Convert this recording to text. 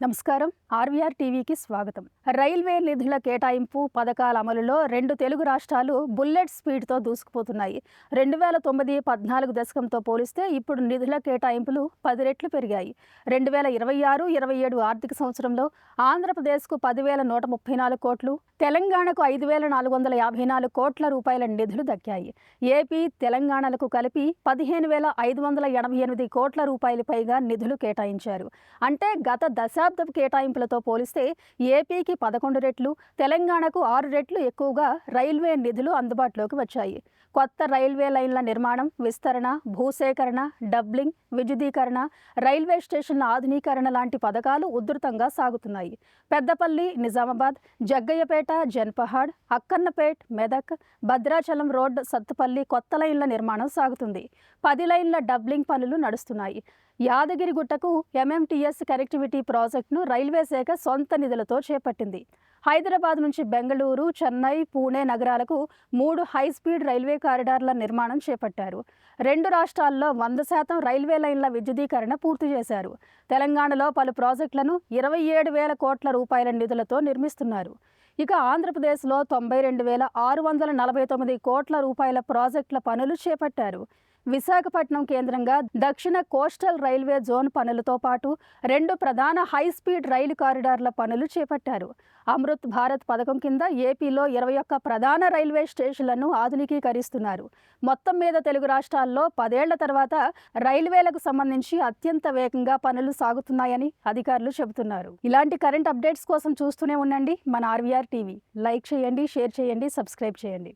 నమస్కారం. ఆర్వీఆర్ టీవీకి స్వాగతం. రైల్వే నిధుల కేటాయింపు పథకాల అమలులో రెండు తెలుగు రాష్ట్రాలు బుల్లెట్ స్పీడ్తో దూసుకుపోతున్నాయి. 2009-14 దశకంతో పోలిస్తే ఇప్పుడు నిధుల కేటాయింపులు 10 రెట్లు పెరిగాయి. 2026-27 ఆర్థిక సంవత్సరంలో ఆంధ్రప్రదేశ్కు 10,134 కోట్లు, తెలంగాణకు 5,454 కోట్ల రూపాయల నిధులు దక్కాయి. ఏపీ, తెలంగాణలకు కలిపి 15,588 కోట్ల రూపాయలు పైగా నిధులు కేటాయించారు. అంటే గత దశాబ్దపు కేటాయింపులతో పోలిస్తే ఏపీకి 11 రెట్లు, తెలంగాణకు 6 రెట్లు ఎక్కువగా రైల్వే నిధులు అందుబాటులోకి వచ్చాయి. కొత్త రైల్వే లైన్ల నిర్మాణం, విస్తరణ, భూసేకరణ, డబ్లింగ్, విద్యుదీకరణ, రైల్వే స్టేషన్ల ఆధునీకరణ లాంటి పథకాలు ఉధృతంగా సాగుతున్నాయి. పెద్దపల్లి, నిజామాబాద్, జగ్గయ్యపేట, జన్పహాడ్, అక్కన్నపేట్, మెదక్, భద్రాచలం రోడ్, సత్తుపల్లి కొత్త లైన్ల నిర్మాణం సాగుతుంది. 10 లైన్ల డబ్లింగ్ పనులు నడుస్తున్నాయి. యాదగిరిగుట్టకు ఎంఎంటీఎస్ కనెక్టివిటీ ప్రాజెక్టును రైల్వే శాఖ సొంత నిధులతో చేపట్టింది. హైదరాబాద్ నుంచి బెంగళూరు, చెన్నై, పూణే నగరాలకు 3 హైస్పీడ్ రైల్వే కారిడార్ల నిర్మాణం చేపట్టారు. 2 రాష్ట్రాల్లో 100% రైల్వే లైన్ల విద్యుదీకరణ పూర్తి చేశారు. తెలంగాణలో పలు ప్రాజెక్టులను 27,000 కోట్ల రూపాయల నిధులతో నిర్మిస్తున్నారు. ఇక ఆంధ్రప్రదేశ్లో 92,649 కోట్ల రూపాయల ప్రాజెక్టుల పనులు చేపట్టారు. విశాఖపట్నం కేంద్రంగా దక్షిణ కోస్టల్ రైల్వే జోన్ పనులతో పాటు 2 ప్రధాన హైస్పీడ్ రైలు కారిడార్ల పనులు చేపట్టారు. అమృత్ భారత్ పథకం కింద ఏపీలో 21 ప్రధాన రైల్వే స్టేషన్లను ఆధునికీకరిస్తున్నారు. మొత్తం మీద తెలుగు రాష్ట్రాల్లో 10 ఏళ్ల తర్వాత రైల్వేలకు సంబంధించి అత్యంత వేగంగా పనులు సాగుతున్నాయని అధికారులు చెబుతున్నారు. ఇలాంటి కరెంట్ అప్డేట్స్ కోసం చూస్తూనే ఉండండి మన ఆర్వీఆర్ టీవీ. లైక్ చేయండి, షేర్ చేయండి, సబ్స్క్రైబ్ చేయండి.